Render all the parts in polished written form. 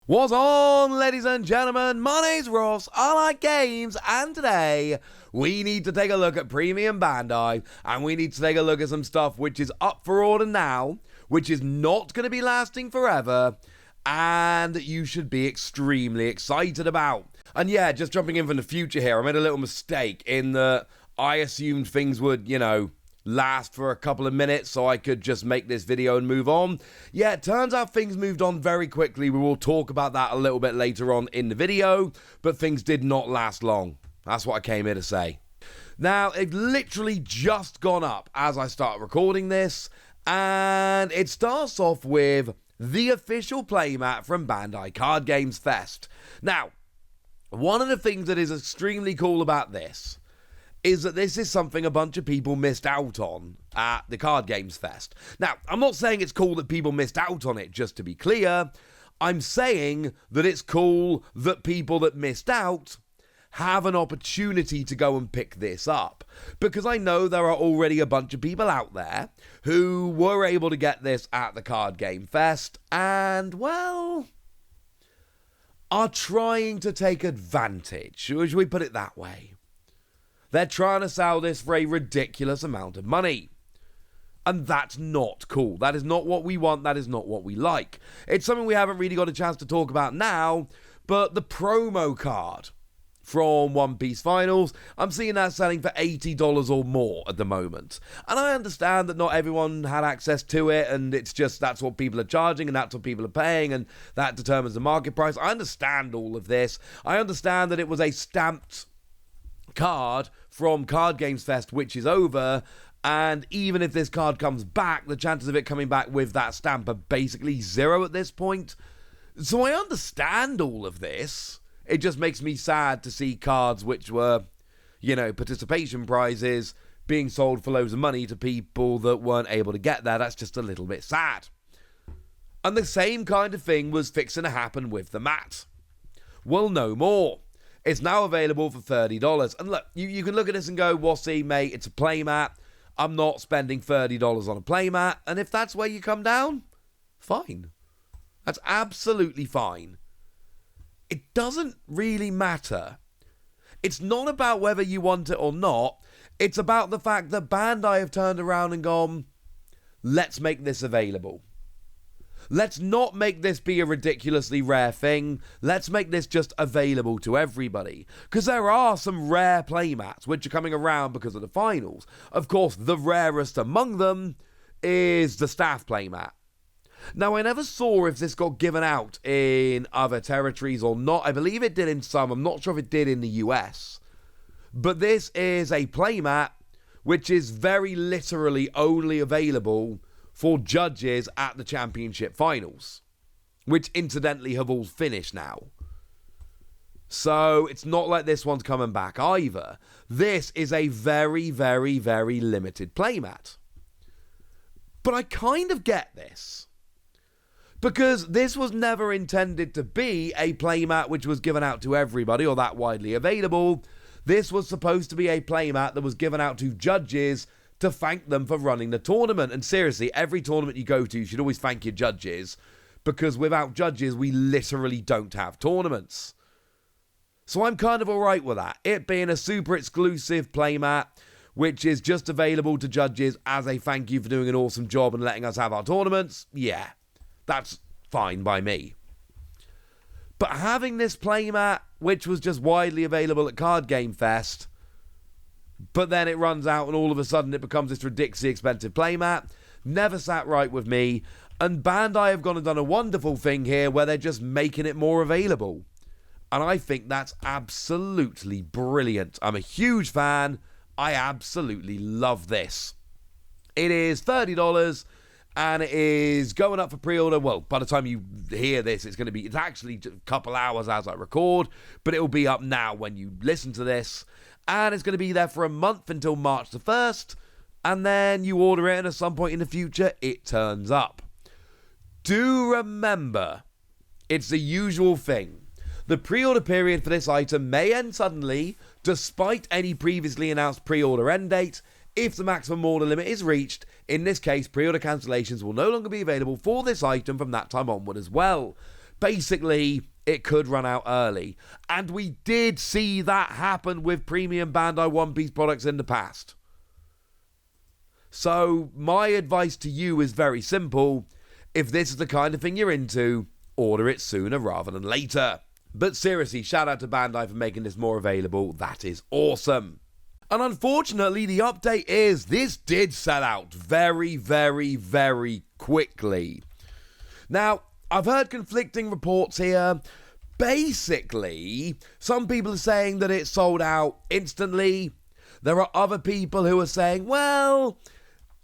What's on, ladies and gentlemen? My name's Ross, I like games, and today we need to take a look at Premium Bandai, and we need to take a look at some stuff which is up for order now, which is not going to be lasting forever, and you should be extremely excited about. And yeah, just jumping in from the future here, I made a little mistake in that I assumed things would, last for a couple of minutes so I could just make this video and move on. Yeah, it turns out things moved on very quickly. We will talk about that a little bit later on in the video, but things did not last long. That's what I came here to say. Now, it's literally just gone up as I start recording this, and it starts off with the official playmat from Bandai Card Games Fest. Now, one of the things that is extremely cool about this is that this is something a bunch of people missed out on at the Card Games Fest. Now, I'm not saying it's cool that people missed out on it, just to be clear. I'm saying that it's cool that people that missed out have an opportunity to go and pick this up. Because I know there are already a bunch of people out there who were able to get this at the Card Game Fest and, well, are trying to take advantage. Should we put it that way? They're trying to sell this for a ridiculous amount of money. And that's not cool. That is not what we want. That is not what we like. It's something we haven't really got a chance to talk about now, but the promo card from One Piece Finals, I'm seeing that selling for $80 or more at the moment. And I understand that not everyone had access to it, and it's just that's what people are charging, and that's what people are paying, and that determines the market price. I understand all of this. I understand that it was a stamped card from Card Games Fest, which is over, and even if this card comes back, the chances of it coming back with that stamp are basically zero at this point. So I understand all of this. It just makes me sad to see cards which were, participation prizes being sold for loads of money to people that weren't able to get there. That's just a little bit sad. And the same kind of thing was fixing to happen with the mat. Well, no more. It's now available for $30. And look, you can look at this and go, well, see, mate, it's a playmat. I'm not spending $30 on a playmat. And if that's where you come down, fine. That's absolutely fine. It doesn't really matter. It's not about whether you want it or not. It's about the fact that Bandai have turned around and gone, let's make this available. Let's not make this be a ridiculously rare thing. Let's make this just available to everybody. Because there are some rare playmats which are coming around because of the finals. Of course, the rarest among them is the staff playmat. Now, I never saw if this got given out in other territories or not. I believe it did in some. I'm not sure if it did in the US. But this is a playmat which is very literally only available for judges at the championship finals, which incidentally have all finished now. So it's not like this one's coming back either. This is a very, very, very limited playmat. But I kind of get this, because this was never intended to be a playmat which was given out to everybody or that widely available. This was supposed to be a playmat that was given out to judges to thank them for running the tournament. And seriously, every tournament you go to, you should always thank your judges, because without judges, we literally don't have tournaments. So I'm kind of alright with that. It being a super exclusive playmat, which is just available to judges as a thank you for doing an awesome job and letting us have our tournaments, yeah, that's fine by me. But having this playmat, which was just widely available at Card Game Fest, but then it runs out and all of a sudden it becomes this ridiculously expensive playmat, never sat right with me. And Bandai have gone and done a wonderful thing here where they're just making it more available. And I think that's absolutely brilliant. I'm a huge fan. I absolutely love this. It is $30 and it is going up for pre-order. Well, by the time you hear this, it's actually a couple hours as I record, but it will be up now when you listen to this. And it's going to be there for a month until March the 1st. And then you order it and at some point in the future, it turns up. Do remember, it's the usual thing. The pre-order period for this item may end suddenly, despite any previously announced pre-order end date. If the maximum order limit is reached, in this case, pre-order cancellations will no longer be available for this item from that time onward as well. basically it could run out early. And we did see that happen with premium Bandai One Piece products in the past. So my advice to you is very simple. If this is the kind of thing you're into, order it sooner rather than later. But seriously, shout out to Bandai for making this more available. That is awesome. And unfortunately, the update is this did sell out very, very, very quickly. Now, I've heard conflicting reports here. Basically, some people are saying that it sold out instantly. There are other people who are saying, well,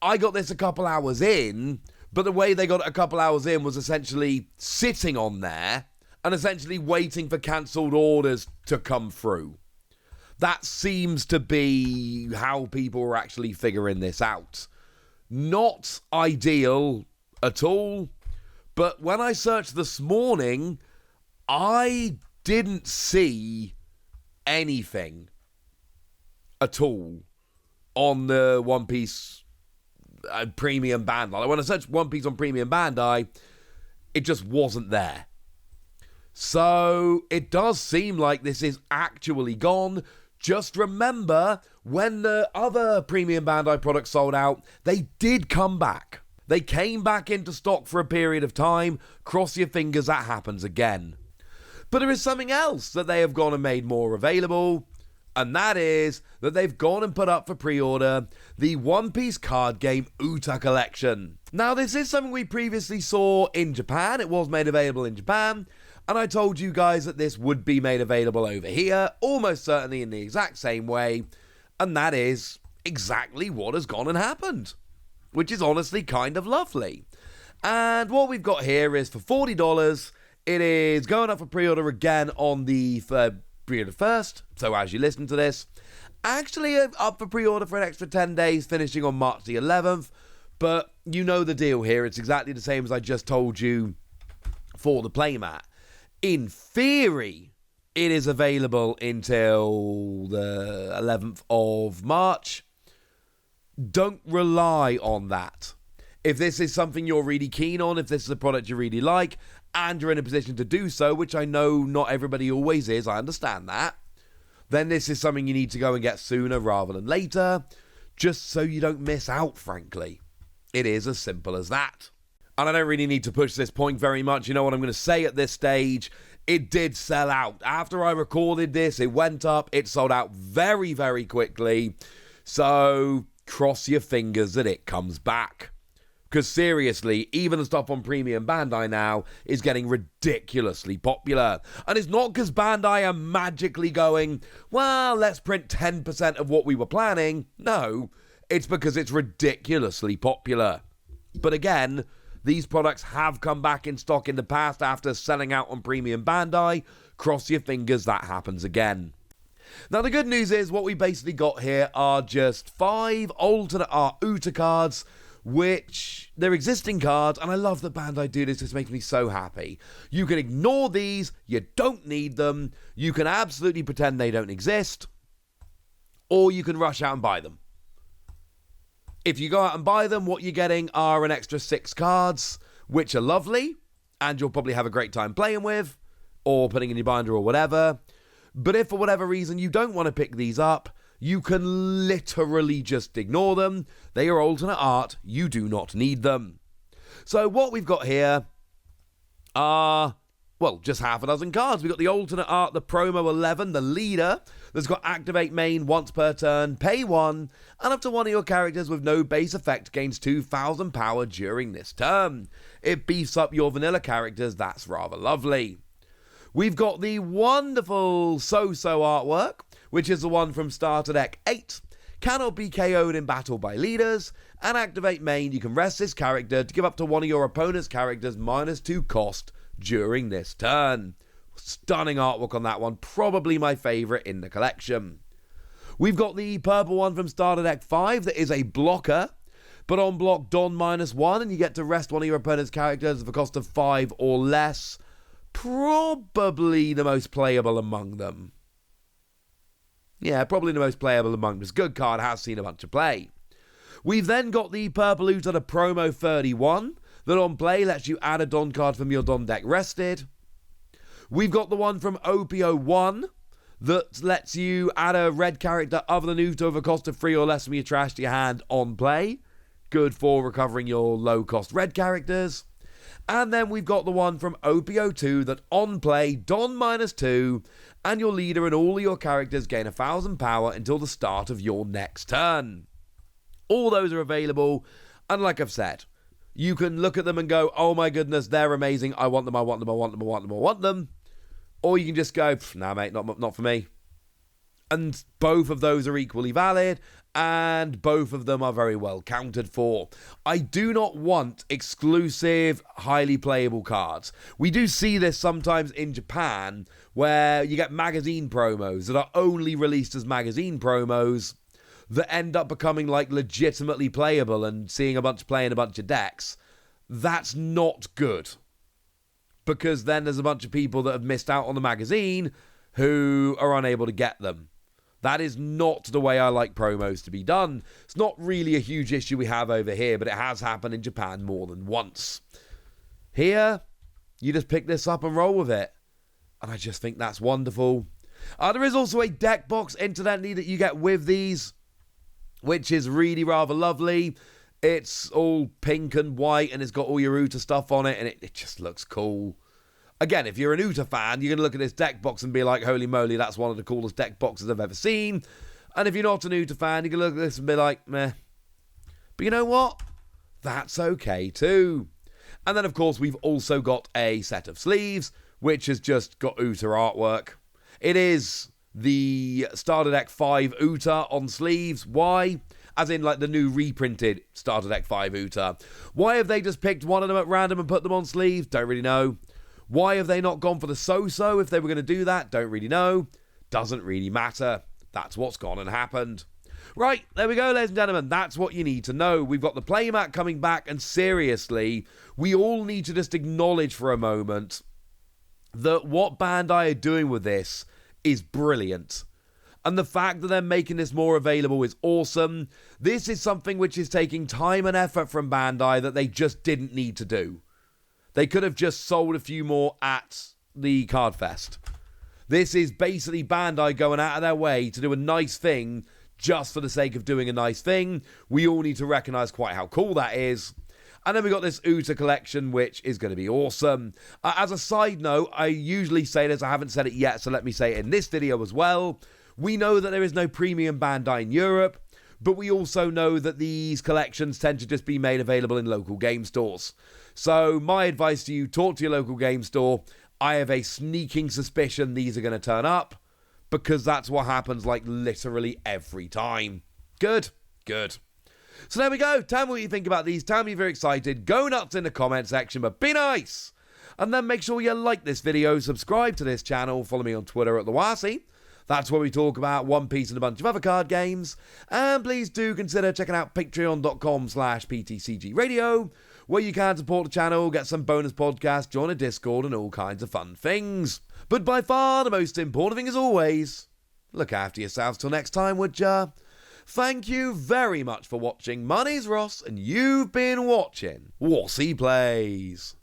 I got this a couple hours in, but the way they got it a couple hours in was essentially sitting on there and essentially waiting for cancelled orders to come through. That seems to be how people are actually figuring this out. Not ideal at all, but when I searched this morning, I didn't see anything at all on the One Piece Premium Bandai. Like when I searched One Piece on Premium Bandai, it just wasn't there. So it does seem like this is actually gone. Just remember, when the other Premium Bandai products sold out, they did come back. They came back into stock for a period of time. Cross your fingers that happens again. But there is something else that they have gone and made more available, and that is that they've gone and put up for pre-order the One Piece card game UTA Collection. Now, this is something we previously saw in Japan. It was made available in Japan, and I told you guys that this would be made available over here, almost certainly in the exact same way, and that is exactly what has gone and happened, which is honestly kind of lovely. And what we've got here is for $40, it is going up for pre-order again on the pre-order 1st, so as you listen to this, actually up for pre-order for an extra 10 days, finishing on March the 11th, but you know the deal here, it's exactly the same as I just told you for the Playmat. In theory, it is available until the 11th of March. Don't rely on that. If this is something you're really keen on, if this is a product you really like, and you're in a position to do so, which I know not everybody always is, I understand that, then this is something you need to go and get sooner rather than later, just so you don't miss out, frankly. It is as simple as that. And I don't really need to push this point very much. You know what I'm going to say at this stage? It did sell out. After I recorded this, it went up. It sold out very, very quickly. So cross your fingers that it comes back. Because seriously, even the stuff on Premium Bandai now is getting ridiculously popular. And it's not because Bandai are magically going, well, let's print 10% of what we were planning. No, it's because it's ridiculously popular. But again, these products have come back in stock in the past after selling out on Premium Bandai. Cross your fingers that happens again. Now, the good news is what we basically got here are just 5 alternate art UTA cards, which they're existing cards, and I love that Bandai do this. This makes me so happy. You can ignore these. You don't need them. You can absolutely pretend they don't exist, or you can rush out and buy them. If you go out and buy them, what you're getting are an extra 6 cards, which are lovely, and you'll probably have a great time playing with, or putting in your binder or whatever. But if for whatever reason you don't want to pick these up, you can literally just ignore them. They are alternate art. You do not need them. So what we've got here are, well, just half a dozen cards. We've got the alternate art, the promo 11, the leader, that's got activate main once per turn, pay 1, and up to one of your characters with no base effect gains 2,000 power during this turn. It beefs up your vanilla characters. That's rather lovely. We've got the wonderful So-So artwork, which is the one from Starter Deck 8. Cannot be KO'd in battle by leaders. And activate main, you can rest this character to give up to one of your opponent's characters -2 cost during this turn. Stunning artwork on that one, probably my favourite in the collection. We've got the purple one from Starter Deck 5 that is a blocker, but on block Don -1, and you get to rest one of your opponent's characters at the cost of 5 or less. Probably the most playable among them. Yeah, probably the most playable among them. It's a good card, has seen a bunch of play. We've then got the purple UTA Promo 31, that on play lets you add a Don card from your Don deck rested. We've got the one from OPO1 that lets you add a red character other than UTA of a cost of 3 or less from your trash to your hand on play. Good for recovering your low-cost red characters. And then we've got the one from OPO2 that on play, Don -2, and your leader and all of your characters gain 1,000 power until the start of your next turn. All those are available, and like I've said, you can look at them and go, oh my goodness, they're amazing, I want them, I want them, I want them, I want them, I want them. Or you can just go, nah mate, not for me. And both of those are equally valid, and both of them are very well counted for. I do not want exclusive, highly playable cards. We do see this sometimes in Japan, where you get magazine promos that are only released as magazine promos that end up becoming like legitimately playable and seeing a bunch playing a bunch of decks. That's not good. Because then there's a bunch of people that have missed out on the magazine who are unable to get them. That is not the way I like promos to be done. It's not really a huge issue we have over here, but it has happened in Japan more than once. Here, you just pick this up and roll with it. And I just think that's wonderful. There is also a deck box, incidentally, that you get with these, which is really rather lovely. It's all pink and white, and it's got all your UTA stuff on it, and it just looks cool. Again, if you're an UTA fan, you're going to look at this deck box and be like, holy moly, that's one of the coolest deck boxes I've ever seen. And if you're not an UTA fan, you're going to look at this and be like, meh. But you know what? That's okay too. And then, of course, we've also got a set of sleeves, which has just got UTA artwork. It is the Starter Deck 5 UTA on sleeves. Why? As in, like, the new reprinted Starter Deck 5 UTA. Why have they just picked one of them at random and put them on sleeves? Don't really know. Why have they not gone for the so-so if they were going to do that? Don't really know. Doesn't really matter. That's what's gone and happened. Right, there we go, ladies and gentlemen. That's what you need to know. We've got the Playmat coming back, and seriously, we all need to just acknowledge for a moment that what Bandai are doing with this is brilliant. And the fact that they're making this more available is awesome. This is something which is taking time and effort from Bandai that they just didn't need to do. They could have just sold a few more at the Card Fest. This is basically Bandai going out of their way to do a nice thing just for the sake of doing a nice thing. We all need to recognise quite how cool that is. And then we got this UTA collection, which is going to be awesome. As a side note, I usually say this, I haven't said it yet, so let me say it in this video as well. We know that there is no premium Bandai in Europe, but we also know that these collections tend to just be made available in local game stores. So my advice to you, talk to your local game store. I have a sneaking suspicion these are going to turn up, because that's what happens like literally every time. Good. So there we go. Tell me what you think about these. Tell me if you're excited. Go nuts in the comment section, but be nice. And then make sure you like this video, subscribe to this channel, follow me on Twitter at TheWasi. That's where we talk about One Piece and a bunch of other card games. And please do consider checking out patreon.com/PTCG Radio, where you can support the channel, get some bonus podcasts, join a Discord, and all kinds of fun things. But by far the most important thing is always, look after yourselves till next time, would ya? Thank you very much for watching. My name's Ross, and you've been watching Wasi Plays.